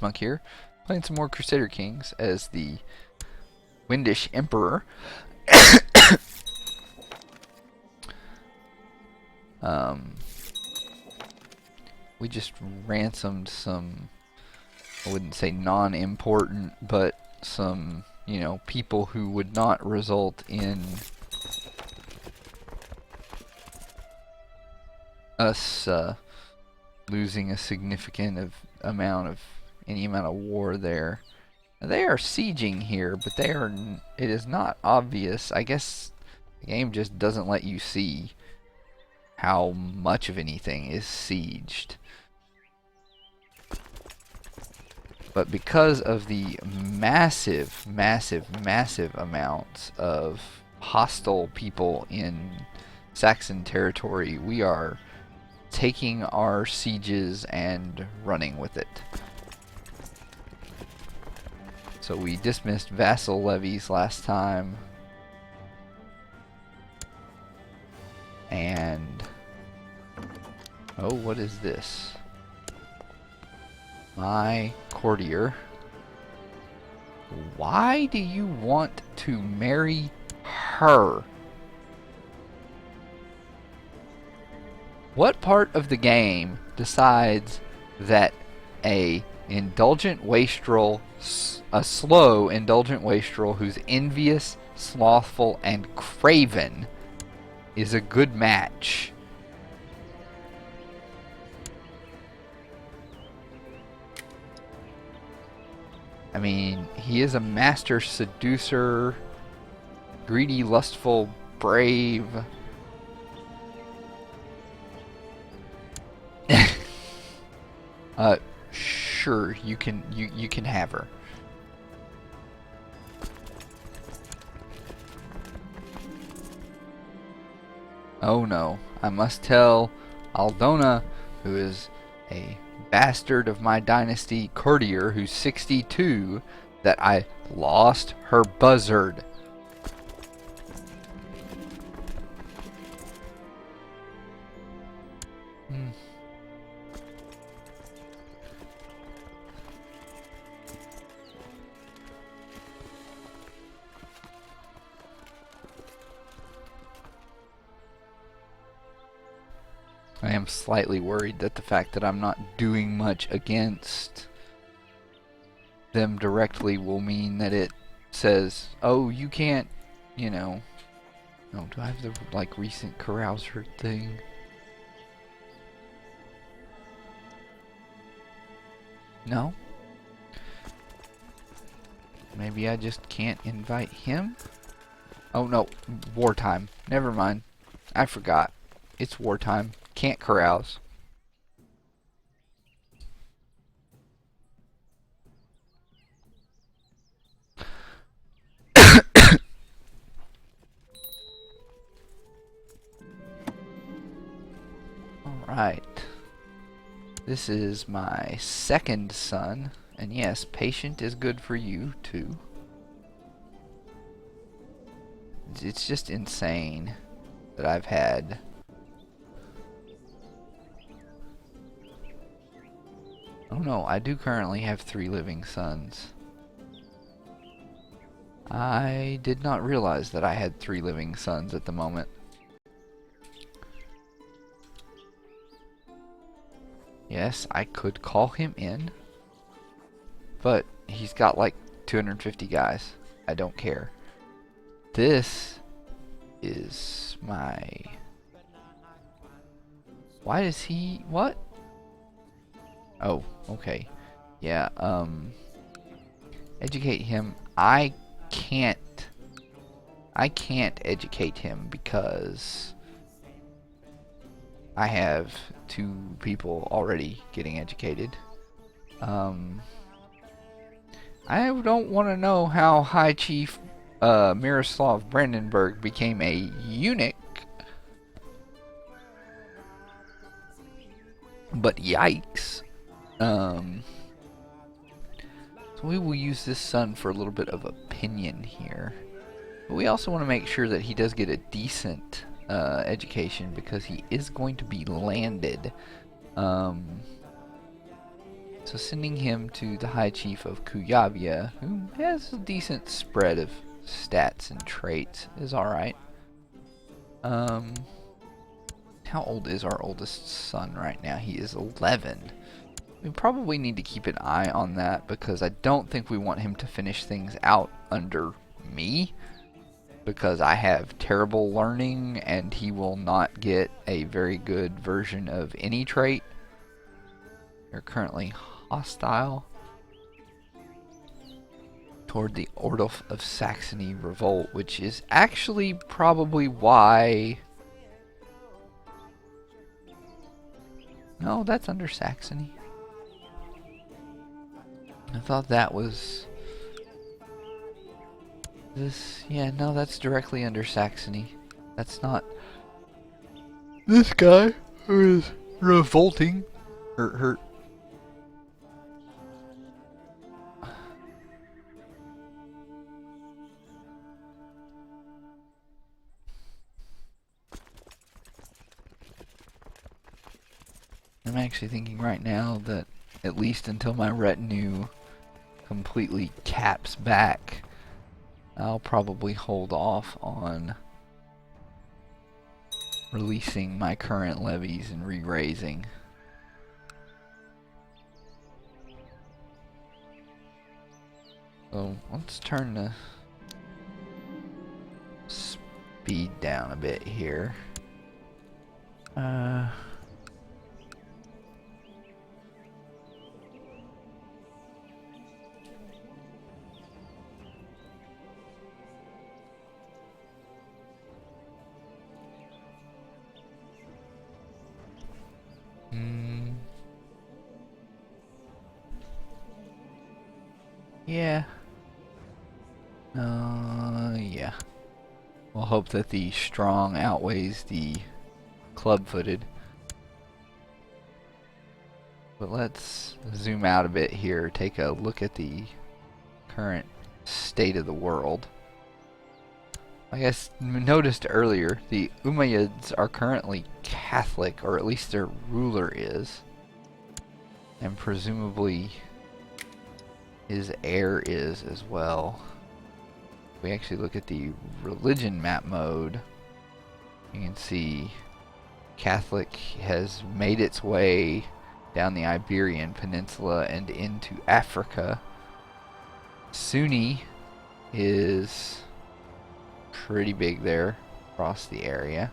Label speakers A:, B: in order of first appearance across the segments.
A: Monk here, playing some more Crusader Kings as the Wendish Emperor. um, we just ransomed some, I wouldn't say non-important, but some, people who would not result in us losing a significant amount of war there. They are sieging here, but it is not obvious. I guess the game just doesn't let you see how much of anything is sieged. But because of the massive amounts of hostile people in Saxon territory, we are taking our sieges and running with it. So we dismissed vassal levies last time. And oh, what is this? My courtier. Why do you want to marry her? What part of the game decides that a slow indulgent wastrel who's envious, slothful, and craven is a good match? I mean, he is a master seducer, greedy, lustful, brave. Sure, you can have her. Oh no, I must tell Aldona, who is a bastard of my dynasty courtier who's 62, that I lost her buzzard. I am slightly worried that the fact that I'm not doing much against them directly will mean that it says, oh, you can't, Oh, do I have the, recent carouser thing? No? Maybe I just can't invite him? Oh, no. Wartime. Never mind. I forgot. It's wartime. Can't carouse. Alright. This is my second son. And yes, patient is good for you, too. It's just insane that I've had... Oh no, I do currently have 3 living sons. I did not realize that I had 3 living sons at the moment. Yes, I could call him in, but he's got 250 guys. I don't care. This is my... Why does he... What? Oh, okay. Yeah, educate him. I can't educate him because I have 2 people already getting educated. I don't want to know how High Chief Miroslav Brandenburg became a eunuch. But yikes. So we will use this son for a little bit of opinion here. But we also want to make sure that he does get a decent education, because he is going to be landed. So sending him to the High Chief of Kuyavia, who has a decent spread of stats and traits, is alright. How old is our oldest son right now? He is 11. We probably need to keep an eye on that because I don't think we want him to finish things out under me, because I have terrible learning and he will not get a very good version of any trait. You're currently hostile toward the Ordulf of Saxony revolt, which is actually probably why... No, that's under Saxony. I thought that was... This... Yeah, no, that's directly under Saxony. That's not... This guy who is revolting. Her... I'm actually thinking right now that at least until my retinue completely caps back, I'll probably hold off on releasing my current levies and re-raising. So let's turn the speed down a bit here. Yeah. Yeah. We'll hope that the strong outweighs the club-footed. But let's zoom out a bit here, take a look at the current state of the world. Like I noticed earlier, the Umayyads are currently Catholic, or at least their ruler is. And presumably his heir is as well. If we actually look at the religion map mode, you can see Catholic has made its way down the Iberian Peninsula and into Africa. Sunni is pretty big there across the area.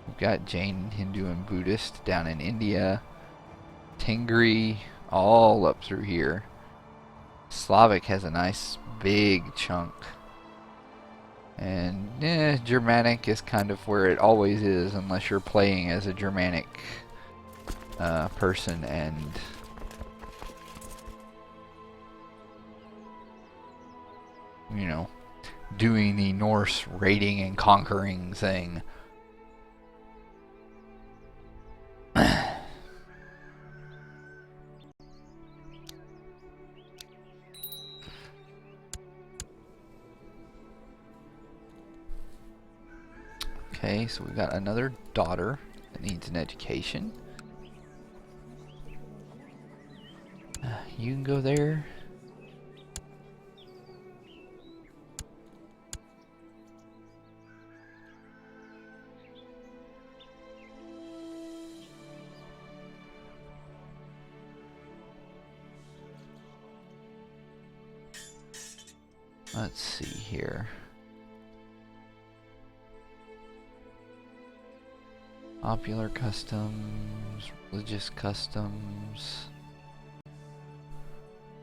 A: We've got Jain, Hindu, and Buddhist down in India. Tengri all up through here. Slavic has a nice big chunk. And Germanic is kind of where it always is, unless you're playing as a Germanic person and you know, doing the Norse raiding and conquering thing. Okay, so we've got another daughter that needs an education. You can go there. Let's see here. Popular customs, religious customs.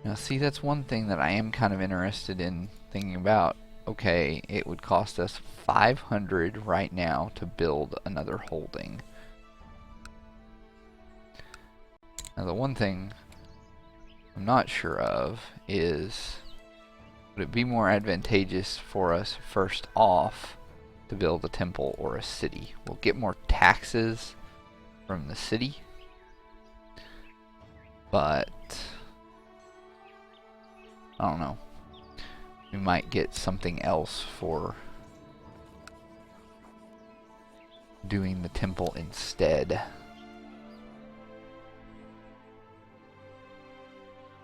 A: Now see, that's one thing that I am kind of interested in thinking about. Okay, it would cost us 500 right now to build another holding. Now the one thing I'm not sure of is, would it be more advantageous for us first off to build a temple or a city? We'll get more taxes from the city, but I don't know. We might get something else for doing the temple instead.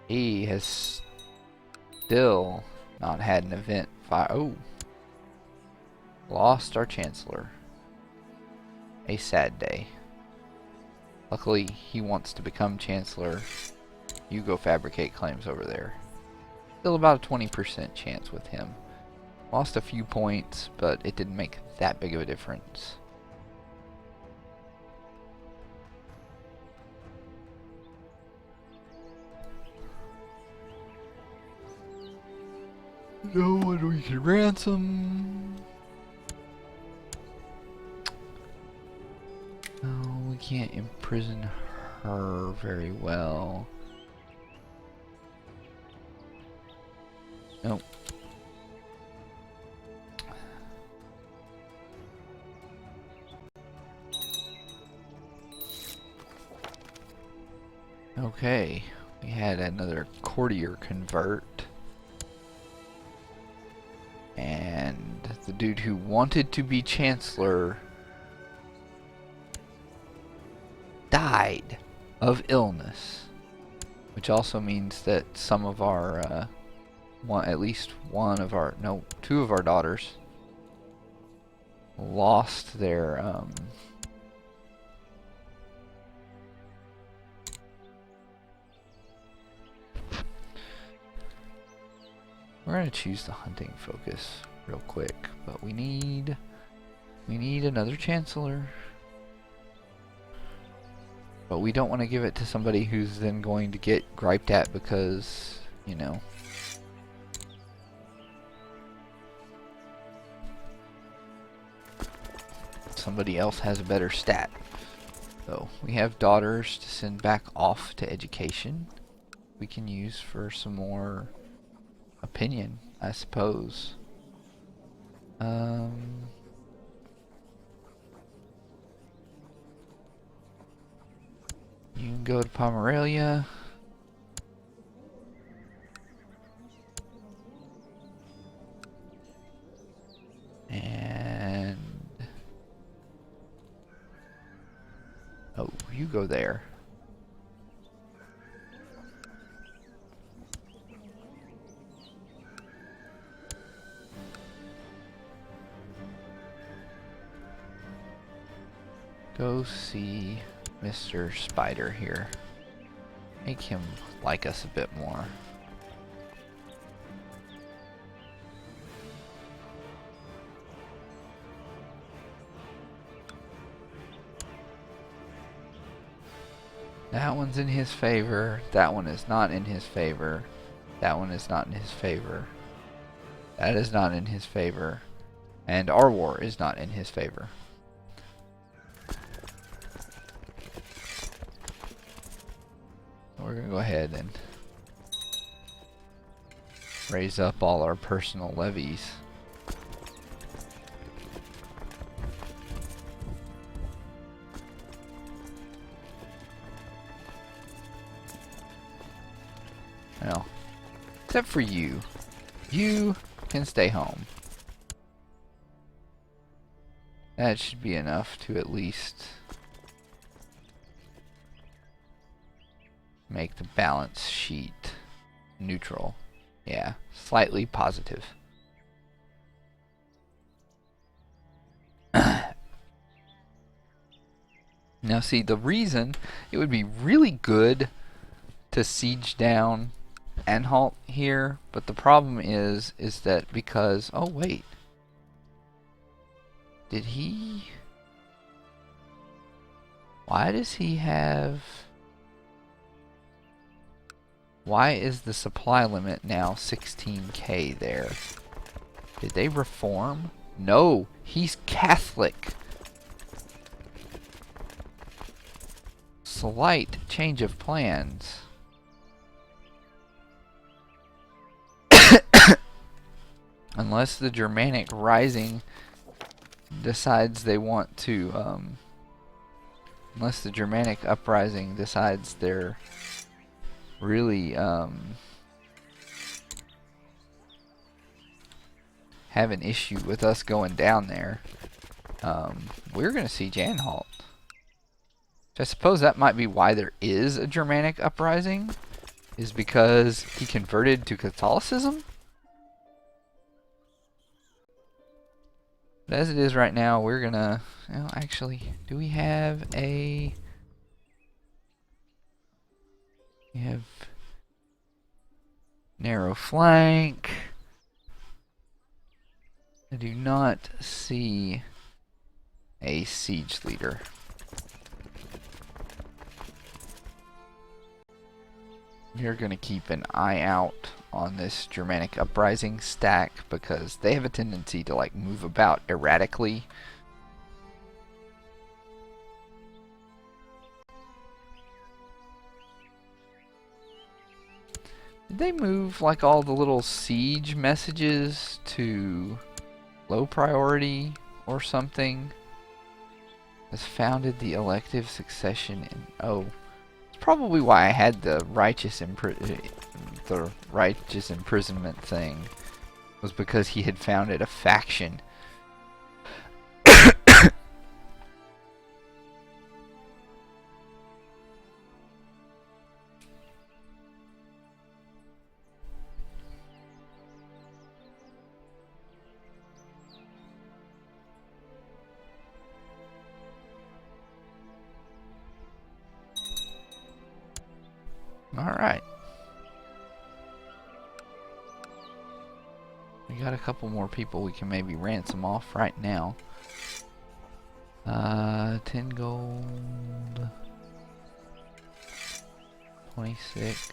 A: He has still not had an event. Oh, lost our Chancellor. A sad day. Luckily, he wants to become Chancellor. You go fabricate claims over there. Still about a 20% chance with him. Lost a few points, but it didn't make that big of a difference. No one we can ransom. No, we can't imprison her very well. Nope. Okay, we had another courtier convert. And the dude who wanted to be Chancellor died of illness. Which also means that some of our, at least one of our, no, two of our daughters lost their, we're gonna choose the hunting focus real quick, but we need another Chancellor. But we don't want to give it to somebody who's then going to get griped at because, you know, somebody else has a better stat. So we have daughters to send back off to education. We can use for some more opinion, I suppose. You can go to Pomerania. And oh, you go there. Go see Mr. Spider here. Make him like us a bit more. That one's in his favor. That one is not in his favor. That one is not in his favor. That is not in his favor. And our war is not in his favor. We're going to go ahead and raise up all our personal levies. Well, except for you. You can stay home. That should be enough to at least make the balance sheet neutral. Yeah, slightly positive. Now see, the reason it would be really good to siege down Anhalt here, but the problem is that because, oh wait, did he, why does he have, why is the supply limit now 16k there? Did they reform? No, he's Catholic. Slight change of plans. Unless the Germanic Rising decides they want to, unless the Germanic Uprising decides they're really have an issue with us going down there, we're going to siege Anhalt. I suppose that might be why there is a Germanic Uprising, is because he converted to Catholicism? But as it is right now, we're gonna... Well, actually, do we have a... We have... Narrow flank. I do not see a siege leader. We're going to keep an eye out on this Germanic Uprising stack because they have a tendency to like move about erratically. Did they move like all the little siege messages to low priority or something? Has founded the elective succession in... Oh. Probably why I had the righteous imprisonment thing was because he had founded a faction. Alright. We got a couple more people we can maybe ransom off right now. 10 gold. 26.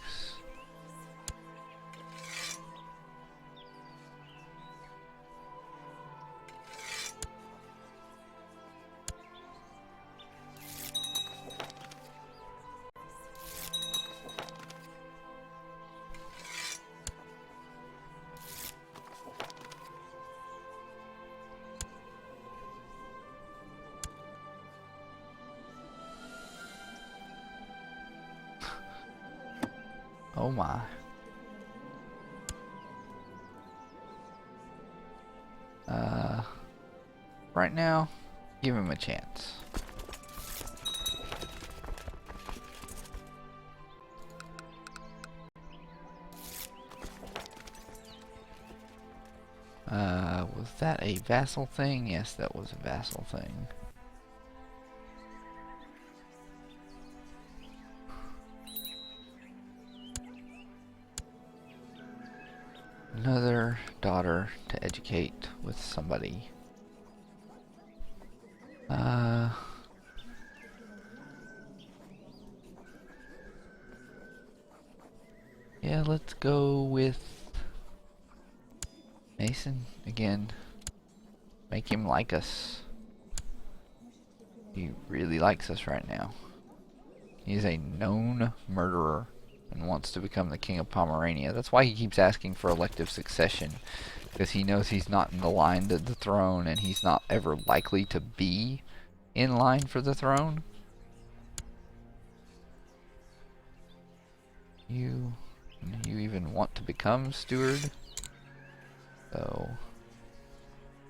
A: Oh my. Right now, give him a chance. Was that a vassal thing? Yes, that was a vassal thing. Another daughter to educate with somebody. Yeah, let's go with Mason again. Make him like us. He really likes us right now. He's a known murderer and wants to become the king of Pomerania. That's why he keeps asking for elective succession, because he knows he's not in the line to the throne and he's not ever likely to be in line for the throne. You even want to become steward? So,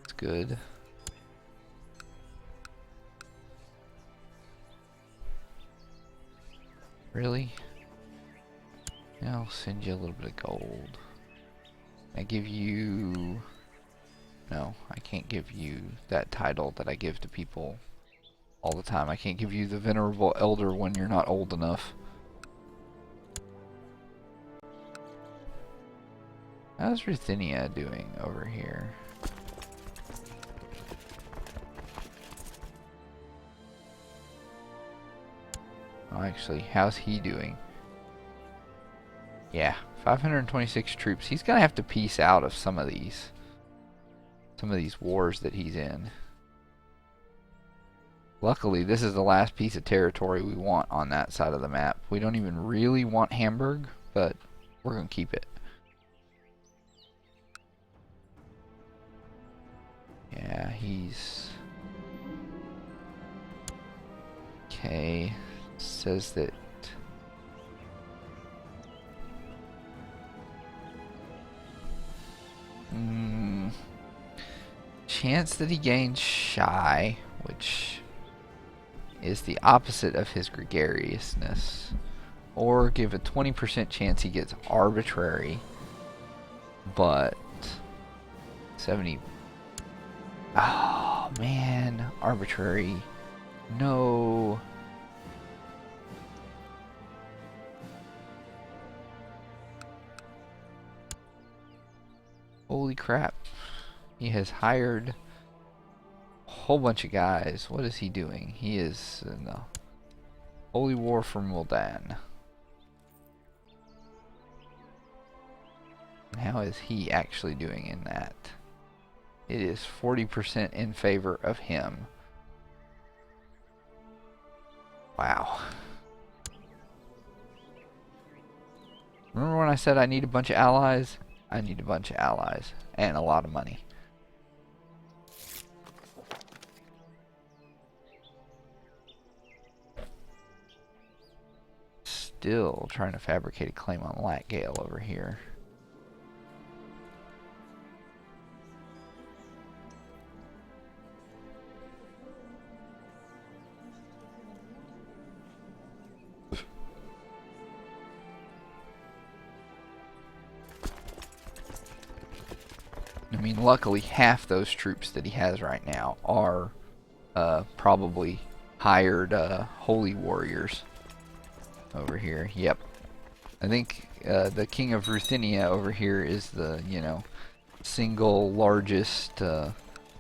A: it's good. Really? I'll send you a little bit of gold. I give you... No, I can't give you that title that I give to people all the time. I can't give you the Venerable Elder when you're not old enough. How's Ruthenia doing over here? Oh, actually, how's he doing? Yeah, 526 troops. He's gonna have to peace out of some of these wars that he's in. Luckily, this is the last piece of territory we want on that side of the map. We don't even really want Hamburg, but we're gonna keep it. Yeah, he's... Okay, says that... Chance that he gains shy, which is the opposite of his gregariousness. or give a 20% chance he gets arbitrary, but 70. Oh man, arbitrary. No. Holy crap. He has hired a whole bunch of guys. What is he doing? He is in the Holy War for Muldan. And how is he actually doing in that? It is 40% in favor of him. Wow. Remember when I said I need a bunch of allies? I need a bunch of allies and a lot of money. Still trying to fabricate a claim on Latgale over here. I mean, luckily half those troops that he has right now are probably hired holy warriors over here. Yep. I think the King of Ruthenia over here is the, you know, single largest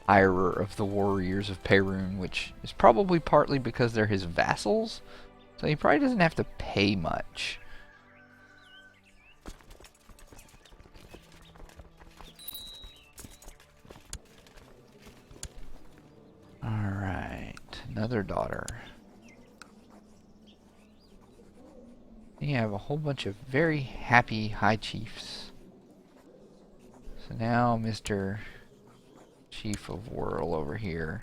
A: hirer of the warriors of Perun, which is probably partly because they're his vassals. So he probably doesn't have to pay much. Alright, another daughter. You have a whole bunch of very happy high chiefs. So now Mr. Chief of Whirl over here.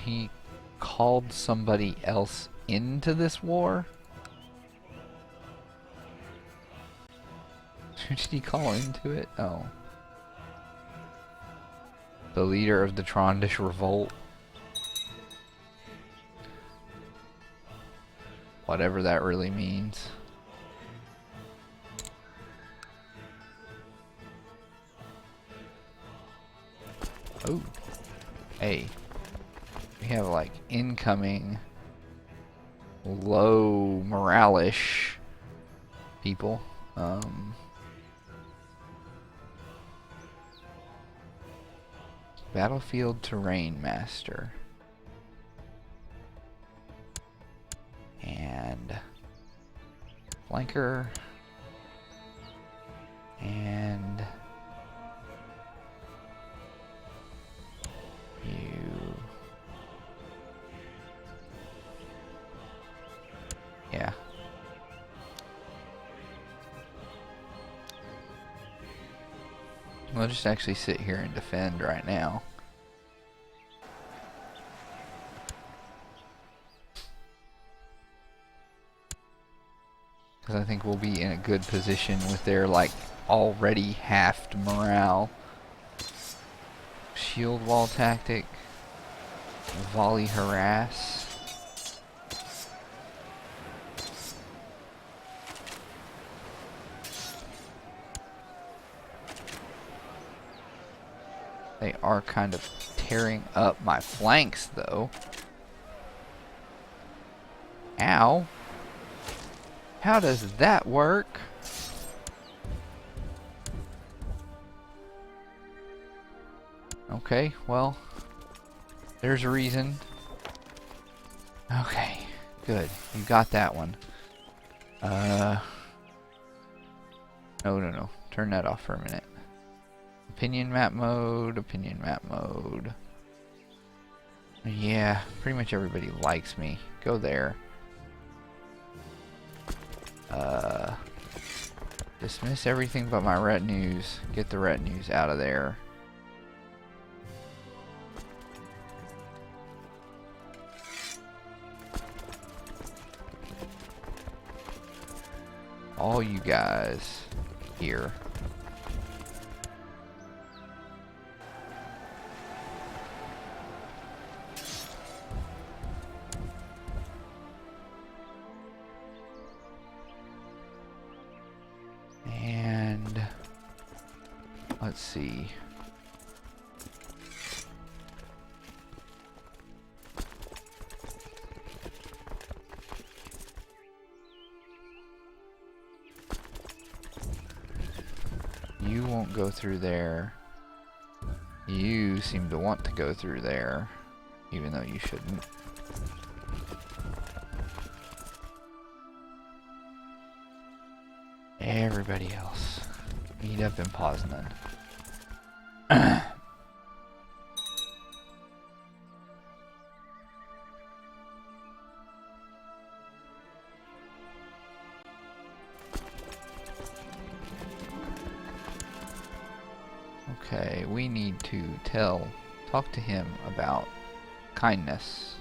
A: He called somebody else into this war? Who did he call into it? Oh. The leader of the Trondish Revolt. Whatever that really means. Oh. Hey. We have like incoming low morale-ish people. Battlefield Terrain Master. And flanker. And you. Yeah. We'll just actually sit here and defend right now. Because I think we'll be in a good position with their, like, already halved morale. Shield wall tactic. Volley harass. They are kind of tearing up my flanks, though. Ow. How does that work? Okay, well, there's a reason. Okay, good. You got that one. No. Turn that off for a minute. Opinion map mode, opinion map mode. Yeah, pretty much everybody likes me. Go there. Uh, dismiss everything but my retinues. Get the retinues out of there. All you guys here. And let's see. You won't go through there. You seem to want to go through there, even though you shouldn't. Everybody else, meet up in Poznan. Okay, we need to talk to him about kindness.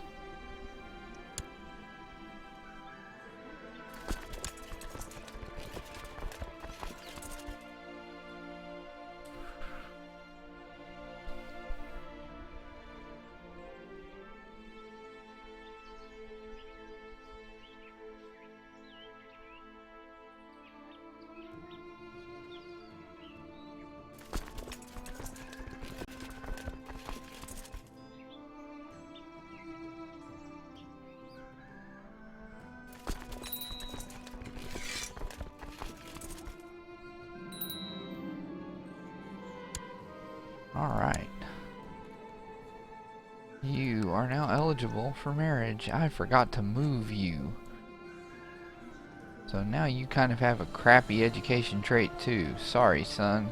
A: Alright. You are now eligible for marriage. I forgot to move you. So now you kind of have a crappy education trait too. Sorry, son.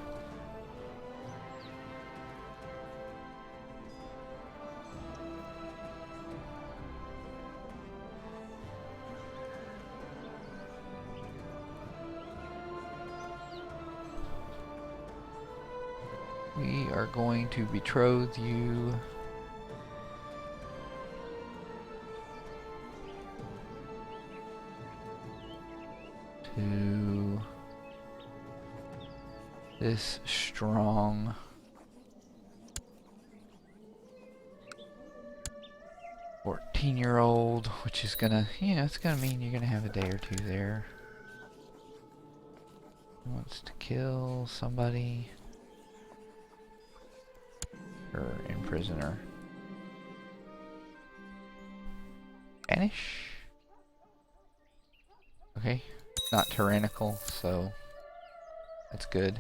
A: We are going to betroth you to this strong ~14-year-old, which is gonna, it's gonna mean you're gonna have a day or two there. He wants to kill somebody. Or imprisoner. Banish? Okay. Not tyrannical, so that's good.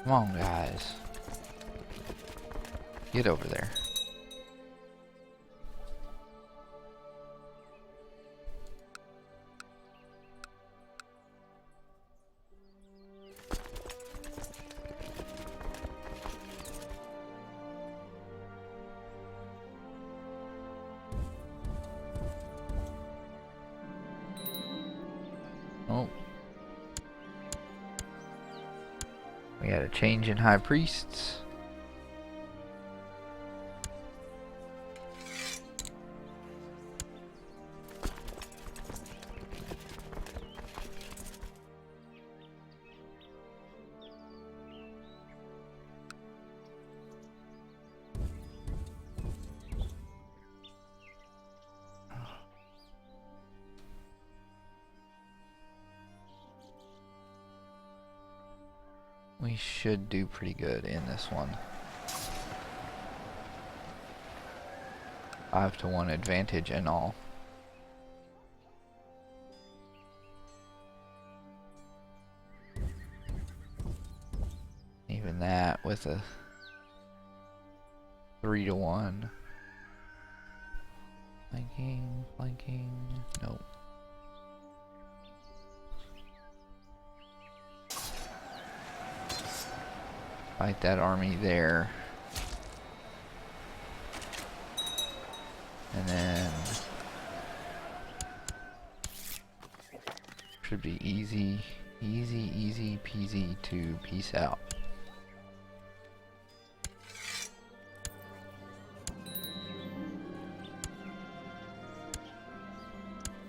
A: Come on, guys. Get over there. Oh. We got a change in high priests. We should do pretty good in this one. 5-to-1 advantage and all. Even that with a 3-to-1. Flanking, flanking, nope. Fight that army there. And then should be easy peasy to peace out.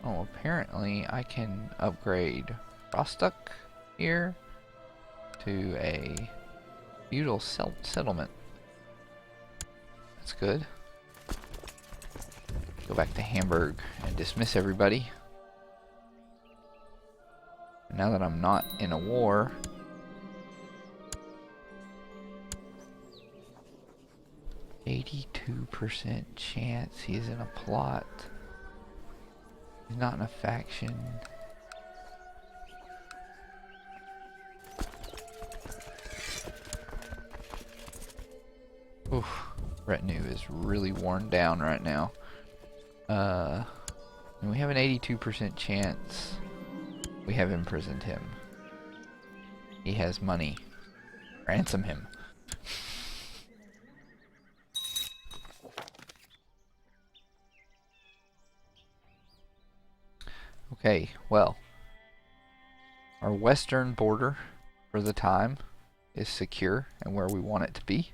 A: Oh, apparently I can upgrade Rostock here to a feudal settlement. That's good. Go back to Hamburg and dismiss everybody. And now that I'm not in a war, %82% chance he is in a plot. He's not in a faction. Oof, retinue is really worn down right now. And we have an 82% chance. We have imprisoned him. He has money. Ransom him. Okay, well, our western border for the time is secure and where we want it to be.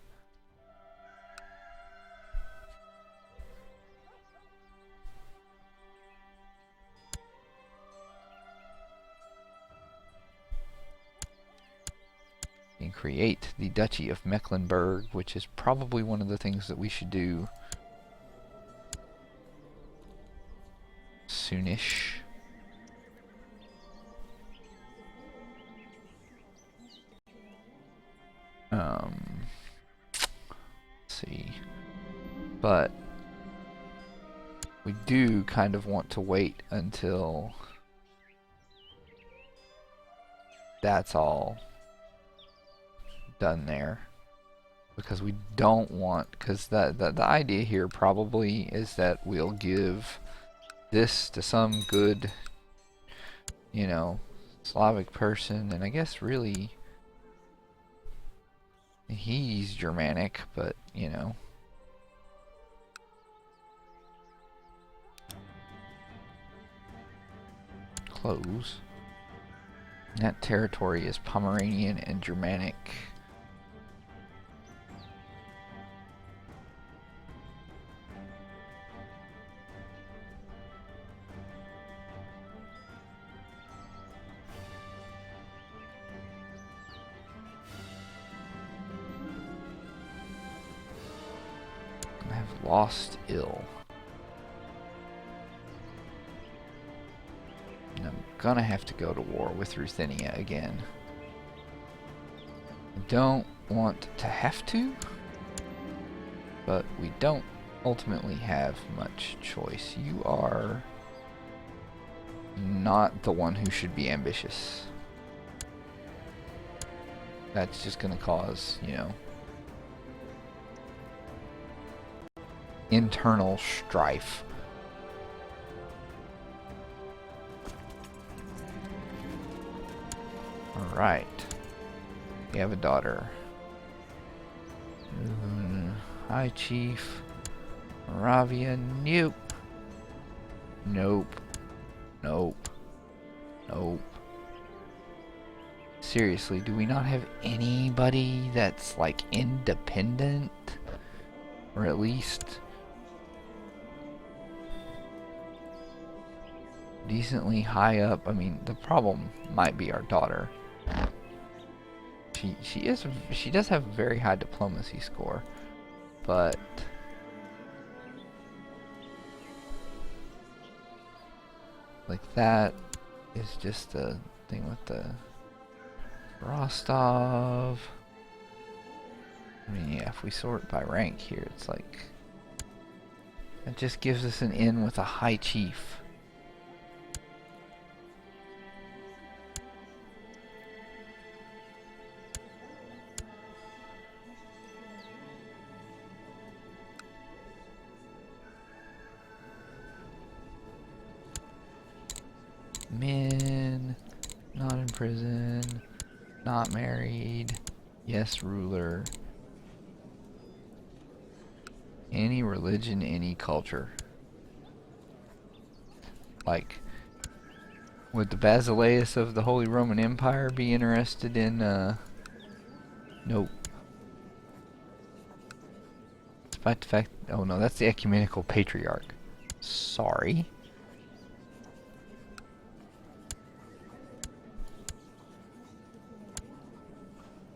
A: And create the Duchy of Mecklenburg, which is probably one of the things that we should do soonish. Let's see. But we do kind of want to wait until that's all done there, because we don't want, because the idea here probably is that we'll give this to some good, you know, Slavic person, and I guess really he's Germanic, but you know, close. And that territory is Pomeranian and Germanic. I have lost ill. And I'm gonna have to go to war with Ruthenia again. I don't want to have to, but we don't ultimately have much choice. You are not the one who should be ambitious. That's just gonna cause, you know, internal strife. Alright. We have a daughter. Hi, Chief. Moravia, nope. Nope. Nope. Nope. Seriously, do we not have anybody that's like independent? Or at least decently high up? I mean, the problem might be our daughter. She does have a very high diplomacy score, but like that is just the thing with the Rostov. I mean, yeah, if we sort by rank here, it's like... That just gives us an inn with a high chief. Men, not in prison, not married, yes, ruler. Any religion, any culture. Like, would the Basileus of the Holy Roman Empire be interested in, nope. Despite the fact, oh no, that's the Ecumenical Patriarch. Sorry.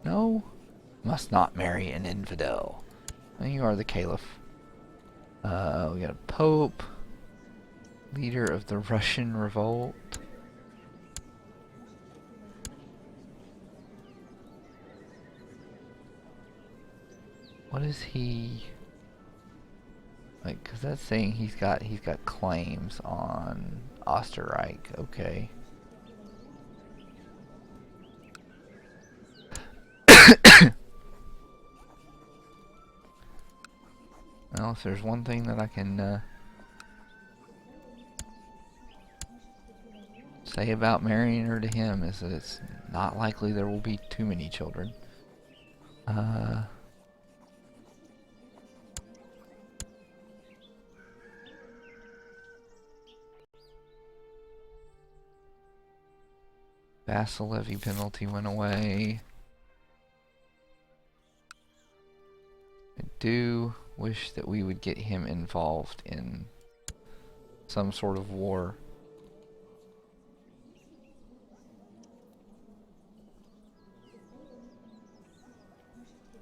A: No, must not marry an infidel. You are the Caliph. We got a Pope, leader of the Russian revolt. What is he like? Cause that's saying he's got claims on Österreich. Okay. Well, if there's one thing that I can say about marrying her to him is that it's not likely there will be too many children. Vassal levy penalty went away. I do wish that we would get him involved in some sort of war.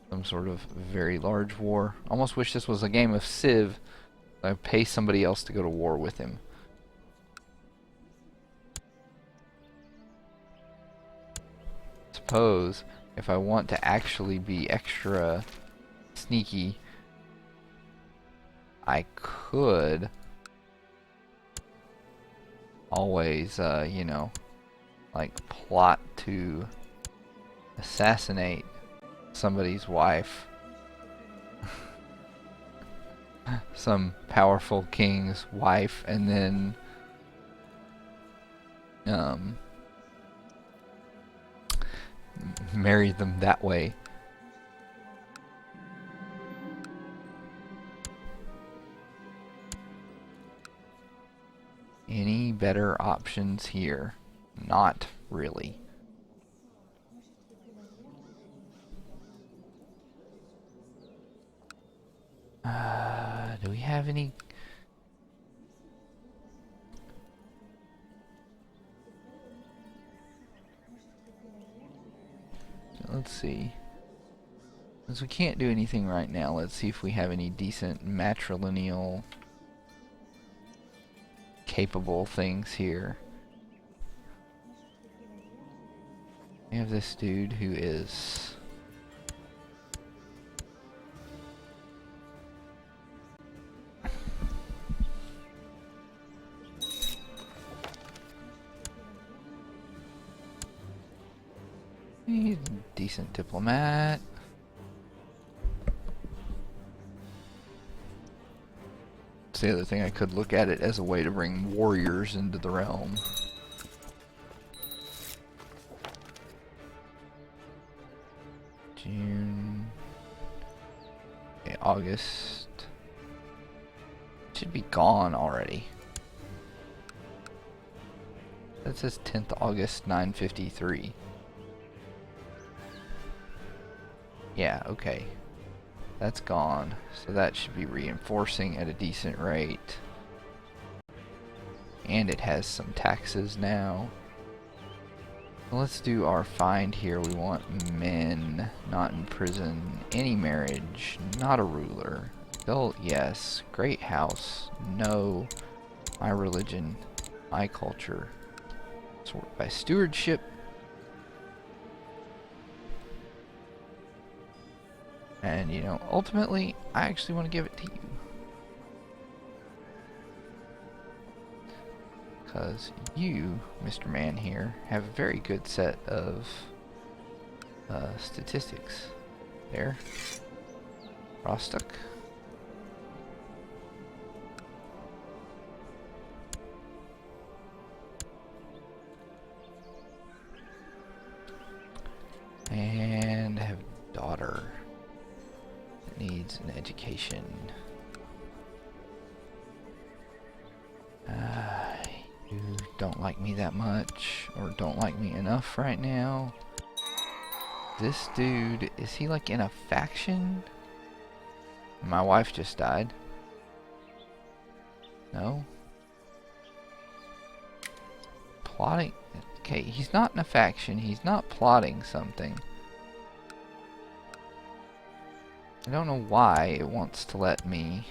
A: Some sort of very large war. Almost wish this was a game of Civ. I pay somebody else to go to war with him. Suppose if I want to actually be extra sneaky, I could always, you know, like plot to assassinate somebody's wife. Some powerful king's wife, and then marry them that way. Any better options here? Not really. Do we have any? Let's see. Since we can't do anything right now, let's see if we have any decent matrilineal capable things here. We have this dude who is he's a decent diplomat. It's the other thing, I could look at it as a way to bring warriors into the realm. June. Okay, August. Should be gone already. That says 10th August 953. Yeah, okay. That's gone. So that should be reinforcing at a decent rate. And it has some taxes now. Let's do our find here. We want men, not in prison, any marriage, not a ruler. Adult, yes. Great house, no. My religion, my culture. Sort by stewardship. And, you know, ultimately, I actually want to give it to you. Because you, Mr. Man here, have a very good set of statistics. There. Rostock. And I have a daughter that needs an education. You don't like me that much, or don't like me enough right now. This dude, is he like in a faction? My wife just died. No? Plotting? Okay, he's not in a faction. He's not plotting something. I don't know why it wants to let me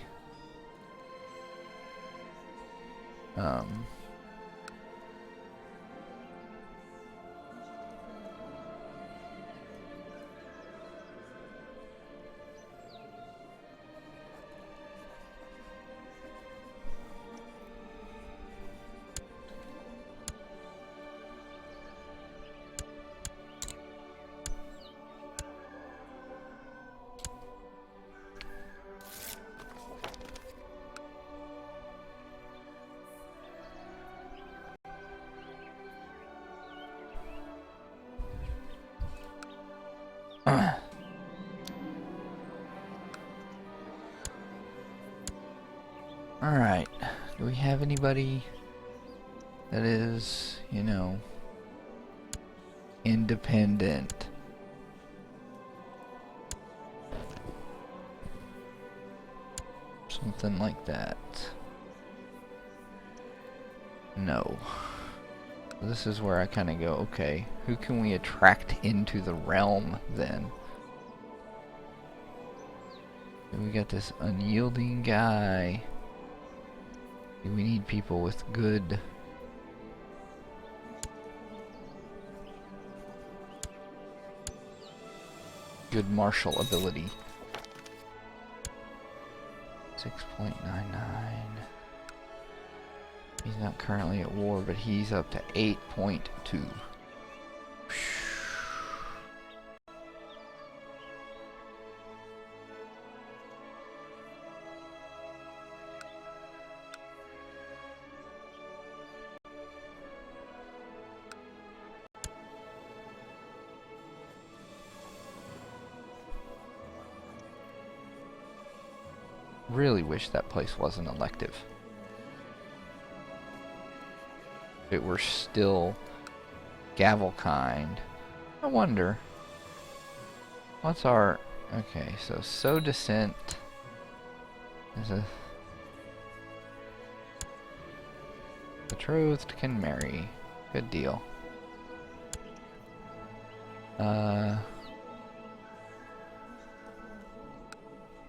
A: Alright. Do we have anybody that is, you know, independent? Something like that. No. This is where I kind of go, okay, who can we attract into the realm then? We got this unyielding guy. We need people with good martial ability. 6.99. He's not currently at war, but he's up to 8.2. Really wish that place wasn't elective. If it were still gavel kind. I wonder. What's our... Okay, so descent is a... Betrothed can marry. Good deal.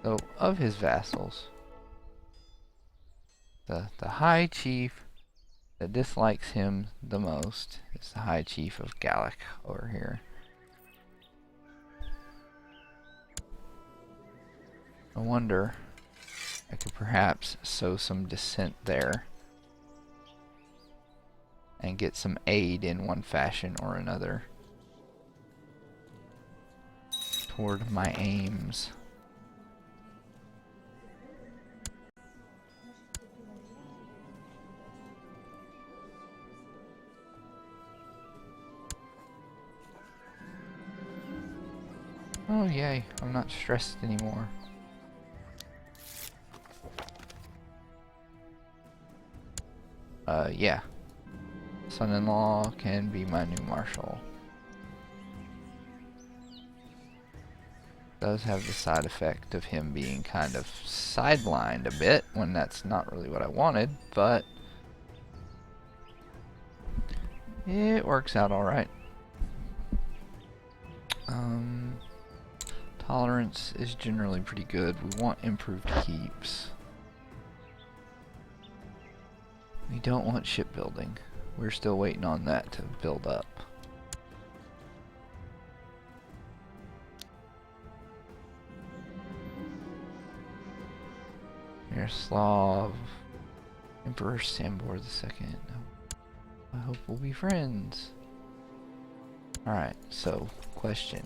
A: So, of his vassals, the High Chief that dislikes him the most is the High Chief of Gallic over here. I wonder, I could perhaps sow some dissent there and get some aid in one fashion or another toward my aims. Oh yay, I'm not stressed anymore. Yeah. Son-in-law can be my new marshal. Does have the side effect of him being kind of sidelined a bit when that's not really what I wanted, but it works out alright. Tolerance is generally pretty good. We want improved keeps. We don't want shipbuilding. We're still waiting on that to build up. Yaroslav, Emperor Sambor II. I hope we'll be friends. Alright, so, question.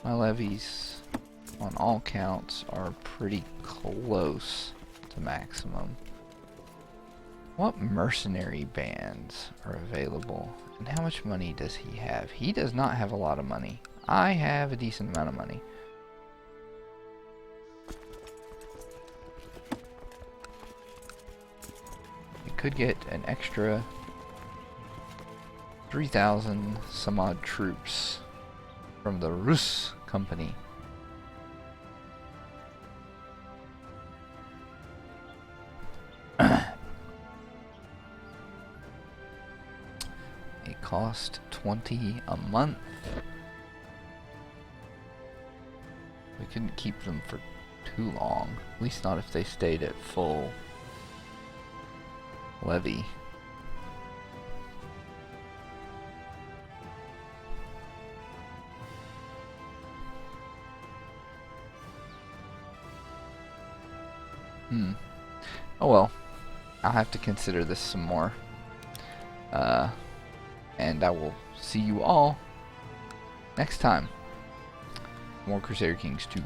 A: My levies, on all counts, are pretty close to maximum. What mercenary bands are available? And how much money does he have? He does not have a lot of money. I have a decent amount of money. We could get an extra 3,000 some odd troops from the Rus company. It cost 20 a month. We couldn't keep them for too long, at least not if they stayed at full levy. Oh well, I'll have to consider this some more. And I will see you all next time. More Crusader Kings 2.